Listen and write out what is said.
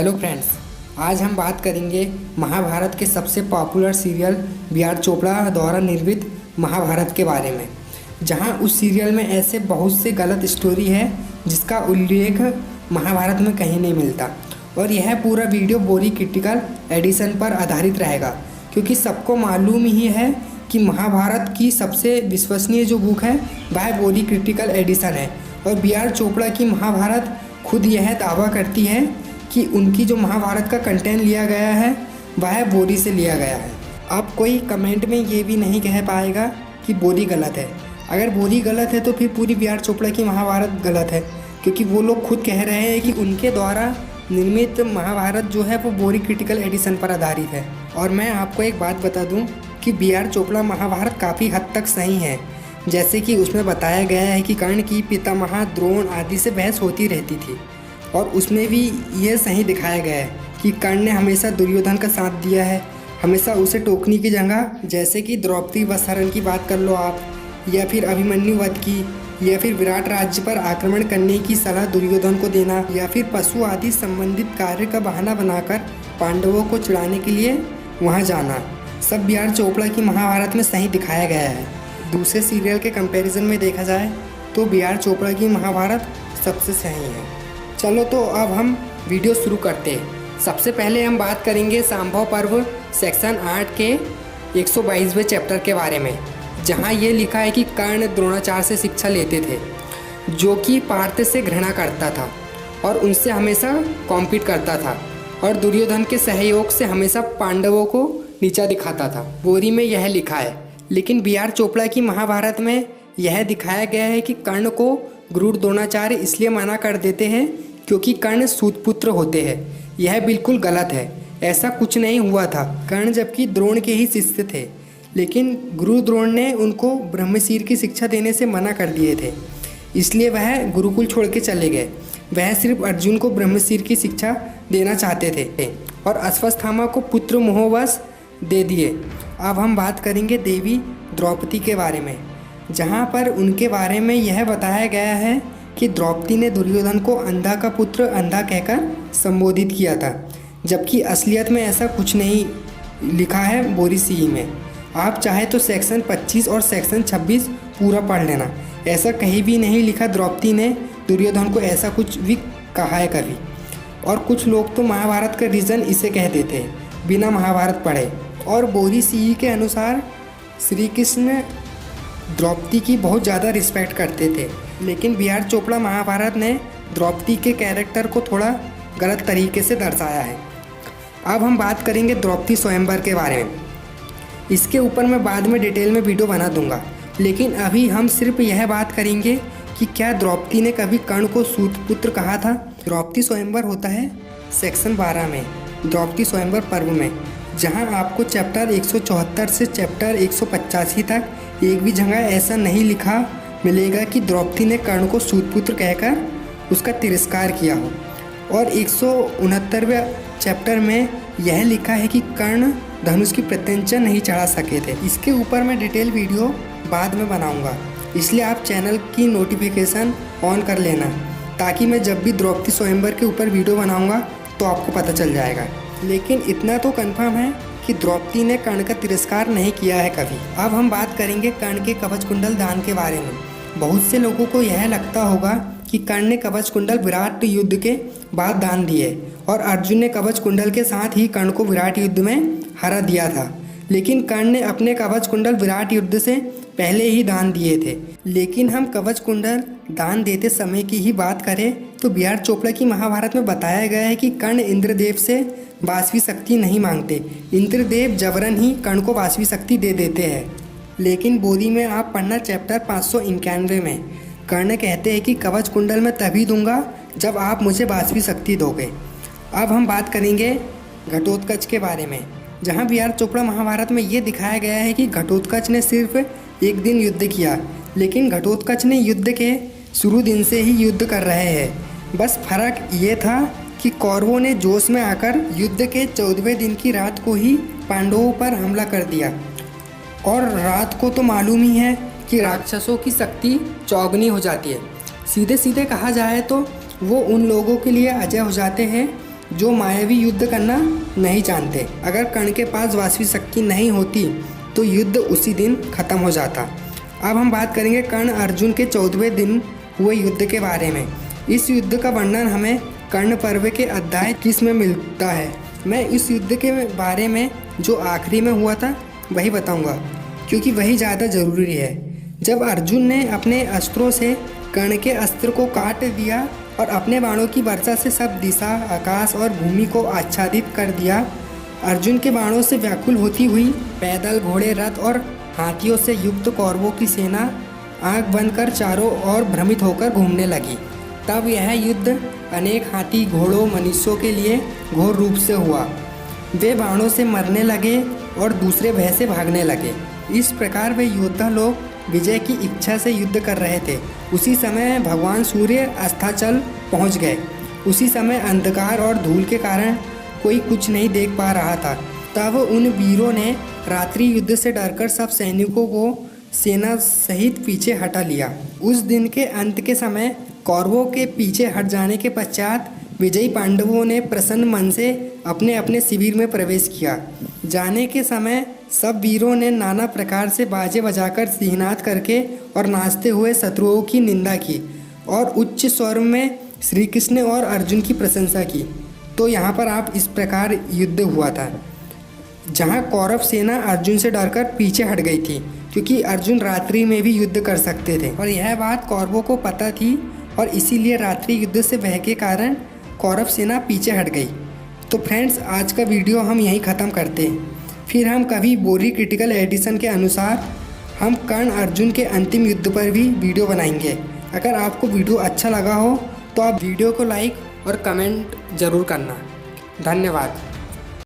Hello friends, आज हम बात करेंगे महाभारत के सबसे popular serial B R Chopra द्वारा निर्मित महाभारत के बारे में। जहां उस सीरियल में ऐसे बहुत से गलत स्टोरी है जिसका उल्लेख महाभारत में कहीं नहीं मिलता। और यह पूरा वीडियो बोरी क्रिटिकल एडिशन पर आधारित रहेगा, क्योंकि सबको मालूम ही है कि महाभारत की सबसे विश्वसनीय जो बुक है वह बोरी क्रिटिकल एडिशन है। और बी आर चोपड़ा की महाभारत खुद यह दावा करती है कि उनकी जो महाभारत का कंटेंट लिया गया है वह बोरी से लिया गया है। अब कोई कमेंट में ये भी नहीं कह पाएगा कि बोरी गलत है। अगर बोरी गलत है तो फिर पूरी बी आर चोपड़ा की महाभारत गलत है, क्योंकि वो लोग खुद कह रहे हैं कि उनके द्वारा निर्मित महाभारत जो है वो बोरी क्रिटिकल एडिशन पर आधारित है। और मैं आपको एक बात बता दूं कि बी आर चोपड़ा महाभारत काफ़ी हद तक सही है। जैसे कि उसमें बताया गया है कि कर्ण की पितामह द्रोण आदि से बहस होती रहती थी, और उसमें भी ये सही दिखाया गया है कि कर्ण ने हमेशा दुर्योधन का साथ दिया है, हमेशा उसे टोकने की जगह, जैसे कि द्रौपदी वस्त्रहरण की बात कर लो आप, या फिर अभिमन्यु वध की, या फिर विराट राज्य पर आक्रमण करने की सलाह दुर्योधन को देना, या फिर पशु आदि संबंधित कार्य का बहाना बनाकर पांडवों को चिढ़ाने के लिए वहाँ जाना, सब बी आर चोपड़ा की महाभारत में सही दिखाया गया है। दूसरे सीरियल के कंपैरिजन में देखा जाए तो बी आर चोपड़ा की महाभारत सबसे सही है। चलो तो अब हम वीडियो शुरू करते हैं। सबसे पहले हम बात करेंगे संभव पर्व सेक्शन 8 के 122वें चैप्टर के बारे में, जहां ये लिखा है कि कर्ण द्रोणाचार्य से शिक्षा लेते थे, जो कि पार्थ से घृणा करता था और उनसे हमेशा कॉम्पीट करता था, और दुर्योधन के सहयोग से हमेशा पांडवों को नीचा दिखाता था। बोरी में यह लिखा है, लेकिन बी आर चोपड़ा की महाभारत में यह दिखाया गया है कि कर्ण को गुरु द्रोणाचार्य इसलिए मना कर देते हैं क्योंकि कर्ण सूतपुत्र होते हैं। यह बिल्कुल गलत है, ऐसा कुछ नहीं हुआ था। कर्ण जबकि द्रोण के ही शिष्य थे, लेकिन गुरु द्रोण ने उनको ब्रह्मशीर की शिक्षा देने से मना कर दिए थे, इसलिए वह गुरुकुल छोड़ के चले गए। वह सिर्फ अर्जुन को ब्रह्मशीर की शिक्षा देना चाहते थे और अश्वत्थामा को पुत्र मोहवश दे दिए। अब हम बात करेंगे देवी द्रौपदी के बारे में, जहाँ पर उनके बारे में यह बताया गया है कि द्रौपदी ने दुर्योधन को अंधा का पुत्र अंधा कहकर संबोधित किया था, जबकि असलियत में ऐसा कुछ नहीं लिखा है बोरी सी में। आप चाहे तो सेक्शन 25 और सेक्शन 26 पूरा पढ़ लेना, ऐसा कहीं भी नहीं लिखा द्रौपदी ने दुर्योधन को ऐसा कुछ भी कहा है कभी। और कुछ लोग तो महाभारत का रीज़न इसे कह देते हैं बिना महाभारत पढ़े। और बोरी सी के अनुसार श्री कृष्ण द्रौपदी की बहुत ज़्यादा रिस्पेक्ट करते थे, लेकिन बी आर चोपड़ा महाभारत ने द्रौपदी के कैरेक्टर को थोड़ा गलत तरीके से दर्शाया है। अब हम बात करेंगे द्रौपदी स्वयंवर के बारे में। इसके ऊपर मैं बाद में डिटेल में वीडियो बना दूंगा, लेकिन अभी हम सिर्फ यह बात करेंगे कि क्या द्रौपदी ने कभी कर्ण को सूतपुत्र कहा था। द्रौपदी स्वयंवर होता है सेक्शन 12 में, द्रौपदी स्वयंवर पर्व में, जहां आपको चैप्टर 174 से चैप्टर 185 तक एक भी जगह ऐसा नहीं लिखा मिलेगा कि द्रौपदी ने कर्ण को सूतपुत्र कहकर उसका तिरस्कार किया हो। और 169वें चैप्टर में यह लिखा है कि कर्ण धनुष की प्रत्यंचा नहीं चढ़ा सके थे। इसके ऊपर मैं डिटेल वीडियो बाद में बनाऊंगा, इसलिए आप चैनल की नोटिफिकेशन ऑन कर लेना, ताकि मैं जब भी द्रौपदी स्वयंवर के ऊपर वीडियो बनाऊंगा तो आपको पता चल जाएगा। लेकिन इतना तो कंफर्म है कि द्रौपदी ने कर्ण का तिरस्कार नहीं किया है कभी। अब हम बात करेंगे कर्ण के कवच कुंडल दान के बारे में। बहुत से लोगों को यह लगता होगा कि कर्ण ने कवच कुंडल विराट युद्ध के बाद दान दिए, और अर्जुन ने कवच कुंडल के साथ ही कर्ण को विराट युद्ध में हरा दिया था। लेकिन कर्ण ने अपने कवच कुंडल विराट युद्ध से पहले ही दान दिए थे। लेकिन हम कवच कुंडल दान देते समय की ही बात करें तो बी आर चोपड़ा की महाभारत में बताया गया है कि कर्ण इंद्रदेव से वासवी शक्ति नहीं मांगते, इंद्रदेव जबरन ही कर्ण को वासवी शक्ति दे देते हैं। लेकिन बोरी में आप पढ़ना चैप्टर 591 में, कर्ण कहते हैं कि कवच कुंडल मैं तभी दूंगा जब आप मुझे वासवी शक्ति दोगे। अब हम बात करेंगे घटोत्कच के बारे में, जहां बी आर चोपड़ा महाभारत में ये दिखाया गया है कि घटोत्कच ने सिर्फ एक दिन युद्ध किया, लेकिन घटोत्कच ने युद्ध के शुरू दिन से ही युद्ध कर रहे हैं। बस फर्क ये था कि कौरवों ने जोश में आकर युद्ध के 14वें दिन की रात को ही पांडवों पर हमला कर दिया। और रात को तो मालूम ही है कि राक्षसों की शक्ति चौगुनी हो जाती है। सीधे सीधे कहा जाए तो वो उन लोगों के लिए अजय हो जाते हैं जो मायावी युद्ध करना नहीं जानते। अगर कर्ण के पास वास्तविक शक्ति नहीं होती तो युद्ध उसी दिन खत्म हो जाता। अब हम बात करेंगे कर्ण अर्जुन के 14वें दिन हुए युद्ध के बारे में। इस युद्ध का वर्णन हमें कर्ण पर्व के अध्याय 21 में मिलता है। मैं इस युद्ध के बारे में जो आखिरी में हुआ था वही बताऊंगा, क्योंकि वही ज़्यादा ज़रूरी है। जब अर्जुन ने अपने अस्त्रों से कर्ण के अस्त्र को काट दिया और अपने बाणों की वर्षा से सब दिशा, आकाश और भूमि को आच्छादित कर दिया। अर्जुन के बाणों से व्याकुल होती हुई पैदल, घोड़े, रथ और हाथियों से युक्त कौरवों की सेना आंख बंद कर चारों ओर भ्रमित होकर घूमने लगी। तब यह युद्ध अनेक हाथी, घोड़ों, मनुष्यों के लिए घोर रूप से हुआ। वे बाणों से मरने लगे और दूसरे भय से भागने लगे। इस प्रकार वे योद्धा लोग विजय की इच्छा से युद्ध कर रहे थे। उसी समय भगवान सूर्य अस्ताचल पहुंच गए। उसी समय अंधकार और धूल के कारण कोई कुछ नहीं देख पा रहा था। तब उन वीरों ने रात्रि युद्ध से डरकर सब सैनिकों को सेना सहित पीछे हटा लिया। उस दिन के अंत के समय कौरवों के पीछे हट जाने के पश्चात विजयी पांडवों ने प्रसन्न मन से अपने अपने शिविर में प्रवेश किया। जाने के समय सब वीरों ने नाना प्रकार से बाजे बजाकर सिहनाद करके और नाचते हुए शत्रुओं की निंदा की और उच्च स्वर में श्री कृष्ण और अर्जुन की प्रशंसा की। तो यहाँ पर आप इस प्रकार युद्ध हुआ था, जहाँ कौरव सेना अर्जुन से डरकर पीछे हट गई थी, क्योंकि अर्जुन रात्रि में भी युद्ध कर सकते थे और यह बात कौरवों को पता थी और इसीलिए रात्रि युद्ध से भय के कारण कौरव सेना पीछे हट गई। तो फ्रेंड्स, आज का वीडियो हम यहीं ख़त्म करते हैं। फिर हम कभी बोरी क्रिटिकल एडिशन के अनुसार हम कर्ण अर्जुन के अंतिम युद्ध पर भी वीडियो बनाएंगे। अगर आपको वीडियो अच्छा लगा हो तो आप वीडियो को लाइक और कमेंट ज़रूर करना। धन्यवाद।